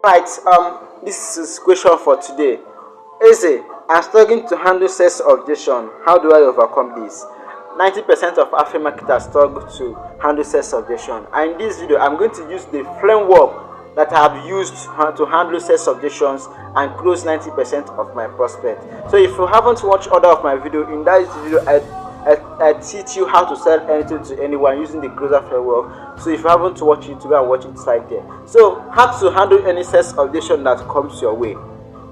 Right, this is question for today. Eze, I'm struggling to handle sales objection. How do I overcome this? 90% of African marketers struggle to handle sales objection. And in this video, I'm going to use the framework that I have used to handle sales objections and close 90% of my prospect. So if you haven't watched other of my video, in that video I teach you how to sell anything to anyone using the closer framework. So if you haven't watched it, go and watch it right there. So how to handle any sales objection that comes your way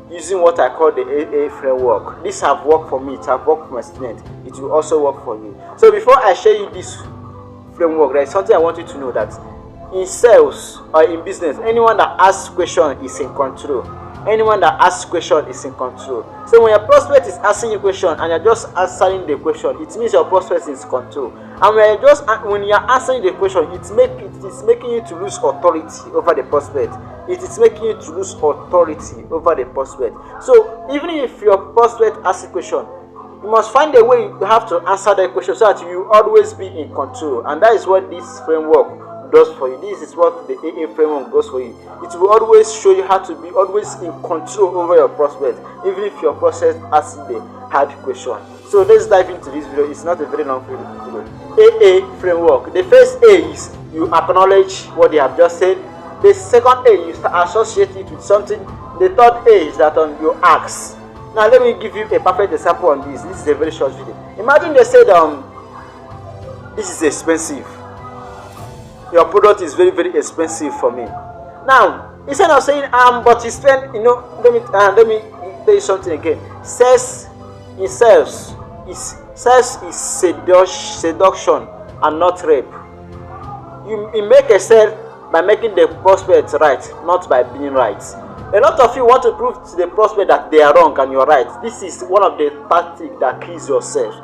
using what I call the AA framework. This have worked for me, it have worked for my students, it will also work for you. So before I show you this framework, there is something I want you to know, that in sales or in business, anyone that asks question is in control. Anyone that asks question is in control. So when your prospect is asking you question and you're just answering the question, it means your prospect is in control. And when you're answering the question, it is making you to lose authority over the prospect. It is making you to lose authority over the prospect. So even if your prospect asks a question, you must find a way you have to answer that question so that you always be in control. And that is what this framework does for you. This is what the AA framework does for you. It will always show you how to be always in control over your prospect, even if your prospect asks the hard question. So let's dive into this video. It's not a very long video. AA framework. The first A is you acknowledge what they have just said. The second A, you associate it with something. The third A is that you ask. Now let me give you a perfect example on this. This is a very short video. Imagine they said this is expensive. Your product is very, very expensive for me. Now, instead of saying but you spend, let me tell you something again. Sales is seduction and not rape. You make a sale by making the prospect right, not by being right. A lot of you want to prove to the prospect that they are wrong and you are right. This is one of the tactics that kills yourself.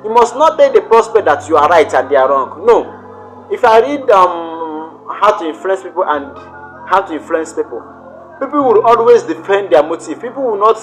You must not tell the prospect that you are right and they are wrong. No. If I read how to influence people and how to influence people, people will always defend their motive. People will not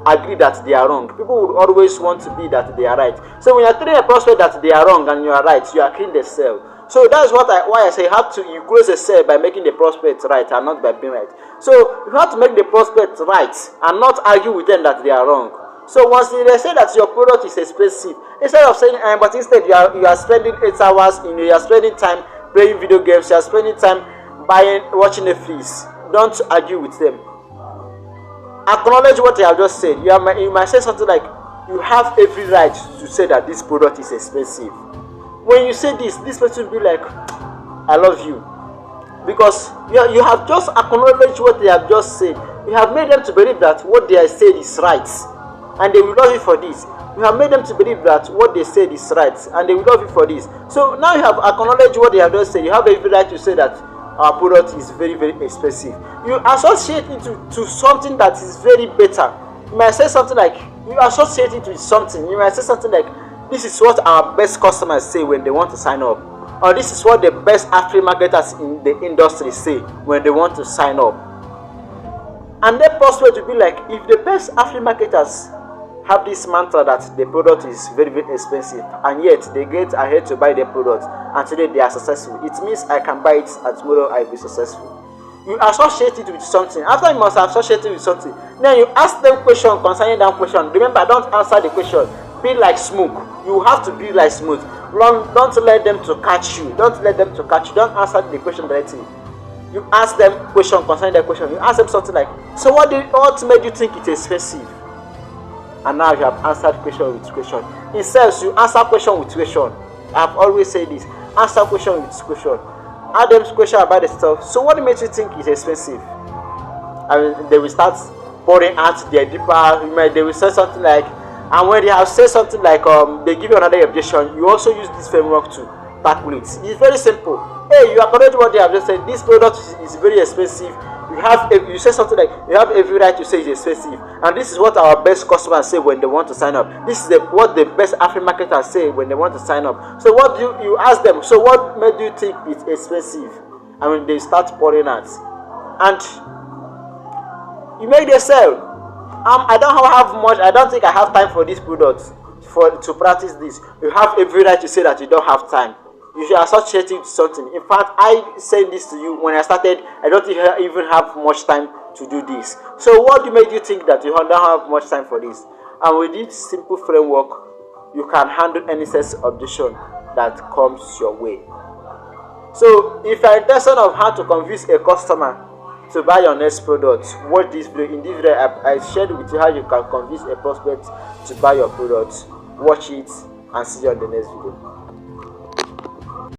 agree that they are wrong. People will always want to be that they are right. So when you are telling a prospect that they are wrong and you are right, you are killing the sale. So that's why I say you close a sale by making the prospect right and not by being right. So you have to make the prospect right and not argue with them that they are wrong. So once they say that your product is expensive, instead of saying but instead you are spending 8 hours, you are spending time playing video games, you are spending time watching Netflix, don't argue with them. Acknowledge what they have just said. You might say something like, you have every right to say that this product is expensive. When you say this person will be like, I love you. Because you have just acknowledged what they have just said. You have made them to believe that what they have said is right, and they will love you for this. You have made them to believe that what they said is right, and they will love you for this. So now you have acknowledged what they have just said. You have every right to say that our product is very, very expensive. You associate it to something that is very better. You might say something like, you associate it with something. You might say something like, this is what our best customers say when they want to sign up. Or this is what the best African marketers in the industry say when they want to sign up. And their prospect will be like, if the best African marketers have this mantra that the product is very, very expensive, and yet they get ahead to buy the product and today they are successful, it means I can buy it and tomorrow I will be successful. You associate it with something. After you must associate it with something, then you ask them question concerning that question. Remember, don't answer the question. Be like smoke. You have to be like smoke. Don't let them to catch you. Don't let them to catch you. Don't answer the question directly. You ask them question concerning the question. You ask them something like, so what made you think it's expensive? And now you have answered question with question. In sales, you answer question with question. I have always said this. Answer question with question. Ask them question about the stuff. So what makes you think it's expensive? They will start pouring out their deeper. They will say something like, and when they have said something like, they give you another objection, you also use this framework to tackle it. It's very simple. Hey, you acknowledge what they have just said. This product is very expensive. You say something like, you have every right to say it's expensive, and this is what our best customers say when they want to sign up. This is what the best African marketers say when they want to sign up. So what do you ask them? So what made you think it's expensive? And when they start pouring out, and you make the sale. I don't think I have time for this product to practice this. You have every right to say that you don't have time. You should associate it with something. In fact, I said this to you when I started. I don't even have much time to do this. So what made you think that you don't have much time for this? And with this simple framework, you can handle any set of objection that comes your way. So if you are interested of how to convince a customer to buy your next product, watch this video. In this video, I shared with you how you can convince a prospect to buy your product. Watch it and see you on the next video.